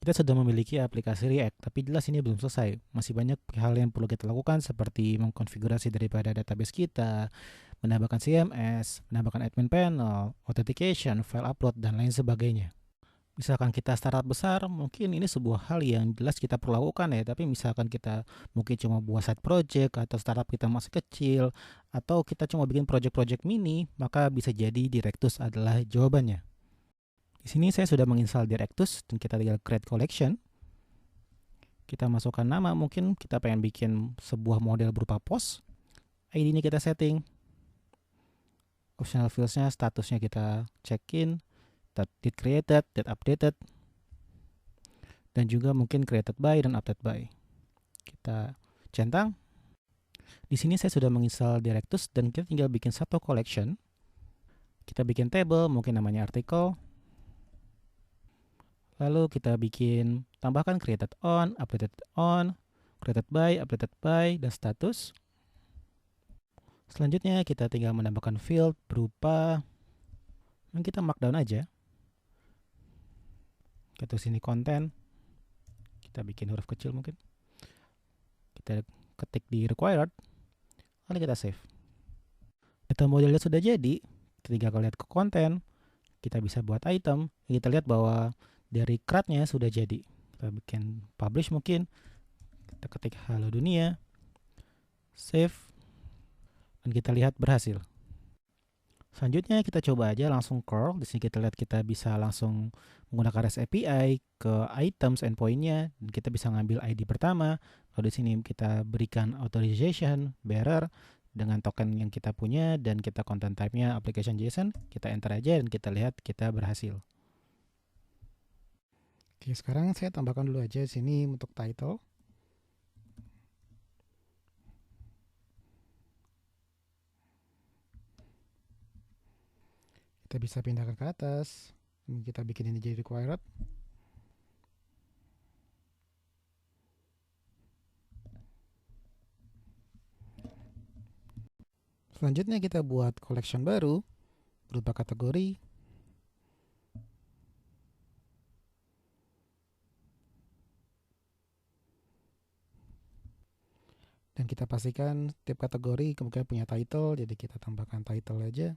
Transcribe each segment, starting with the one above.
Kita sudah memiliki aplikasi React, tapi jelas ini belum selesai. Masih banyak hal yang perlu kita lakukan seperti mengkonfigurasi daripada database kita, menambahkan CMS, menambahkan admin panel, authentication, file upload, dan lain sebagainya. Misalkan kita startup besar, mungkin ini sebuah hal yang jelas kita perlu lakukan ya, tapi misalkan kita mungkin cuma buat side project atau startup kita masih kecil, atau kita cuma bikin project-project mini, maka bisa jadi Directus adalah jawabannya. Di sini saya sudah menginstal Directus dan kita tinggal create collection. Kita masukkan nama, mungkin kita pengen bikin sebuah model berupa post. ID-nya kita setting. Optional fields-nya, statusnya kita check-in, date created, date updated, dan juga mungkin created by dan update by. Kita centang. Di sini saya sudah menginstal Directus dan kita tinggal bikin satu collection. Kita bikin table, mungkin namanya artikel. Lalu kita bikin tambahkan created on, created by, dan status. Selanjutnya kita tinggal menambahkan field berupa kita markdown aja. Kita sini konten. Kita bikin huruf kecil mungkin. Kita ketik di required. Lalu kita save. Data modelnya sudah jadi. Ketika kita lihat ke konten, kita bisa buat item. Kita lihat bahwa dari CRUD-nya sudah jadi. Kita bikin publish mungkin. Kita ketik halo dunia. Save. Dan kita lihat berhasil. Selanjutnya kita coba aja langsung curl. Di sini kita lihat kita bisa langsung menggunakan REST API ke items endpoint-nya dan kita bisa ngambil ID pertama. Lalu di sini kita berikan authorization bearer dengan token yang kita punya dan kita content type-nya application JSON. Kita enter aja dan kita lihat kita berhasil. Oke, sekarang saya tambahkan dulu aja di sini untuk title. Kita bisa pindahkan ke atas. Kita bikin ini jadi required. Selanjutnya kita buat collection baru berupa kategori. Dan kita pastikan tiap kategori kemungkinan punya title, jadi kita tambahkan title aja.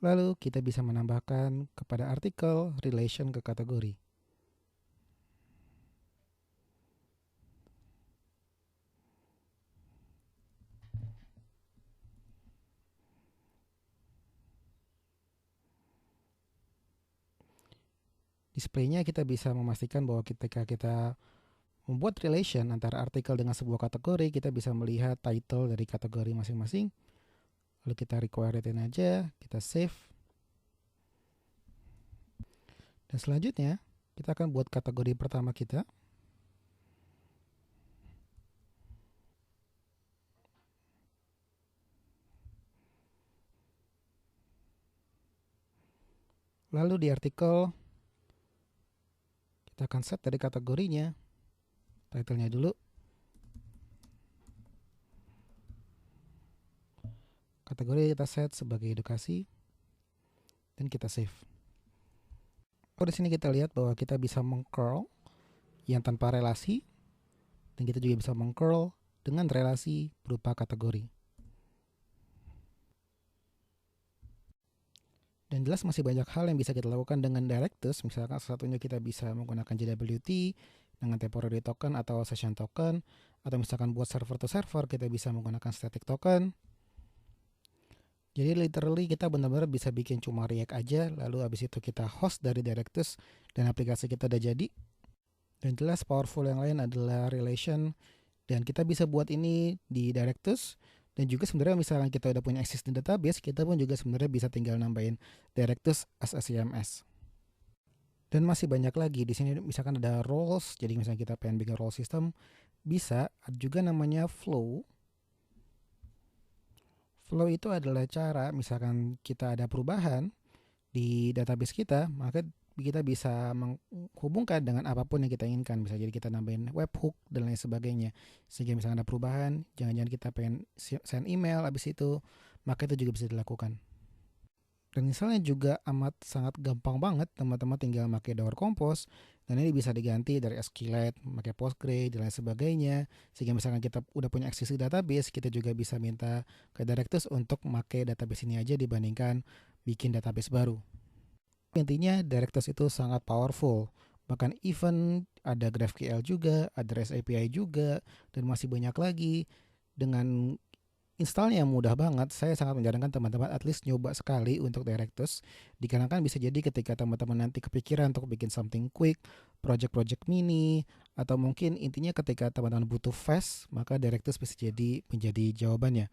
Lalu kita bisa menambahkan kepada artikel relation ke kategori. Displaynya kita bisa memastikan bahwa ketika kita membuat relation antara artikel dengan sebuah kategori, kita bisa melihat title dari kategori masing-masing. Lalu kita require-in aja, kita save. Dan selanjutnya, kita akan buat kategori pertama kita. Lalu di artikel, kita akan set dari kategorinya, title-nya dulu. Kategori kita set sebagai edukasi, dan kita save. Di sini kita lihat bahwa kita bisa meng-curl yang tanpa relasi, dan kita juga bisa meng-curl dengan relasi berupa kategori. Dan jelas masih banyak hal yang bisa kita lakukan dengan Directus. Misalkan salah satunya kita bisa menggunakan JWT dengan temporary token atau session token. Atau misalkan buat server to server kita bisa menggunakan static token. Jadi literally kita benar-benar bisa bikin cuma React aja. Lalu habis itu kita host dari Directus dan aplikasi kita udah jadi. Dan jelas powerful yang lain adalah relation. Dan kita bisa buat ini di Directus. Dan juga sebenarnya misalkan kita udah punya existing database, kita pun juga sebenarnya bisa tinggal nambahin Directus as a CMS. Dan masih banyak lagi. Di sini misalkan ada roles, jadi misalnya kita pengen bikin role system, bisa. Ada juga namanya flow. Flow itu adalah cara misalkan kita ada perubahan di database kita, maka kita bisa menghubungkan dengan apapun yang kita inginkan. Bisa jadi kita nambahin webhook dan lain sebagainya. Sehingga misalkan ada perubahan, jangan-jangan kita pengen send email habis itu, maka itu juga bisa dilakukan. Dan installnya juga amat sangat gampang banget, teman-teman tinggal pakai Docker Compose dan ini bisa diganti dari SQLite, pakai Postgre dan lain sebagainya. Sehingga misalkan kita udah punya existing database, kita juga bisa minta ke Directors untuk pakai database ini aja dibandingkan bikin database baru. Intinya Directors itu sangat powerful. Bahkan even ada GraphQL juga, ada REST API juga, dan masih banyak lagi. Dengan installnya yang mudah banget, saya sangat menyarankan teman-teman at least nyoba sekali untuk Directors. Dikarenakan bisa jadi ketika teman-teman nanti kepikiran untuk bikin something quick, project-project mini, atau mungkin intinya ketika teman-teman butuh fast, maka Directors bisa jadi menjadi jawabannya.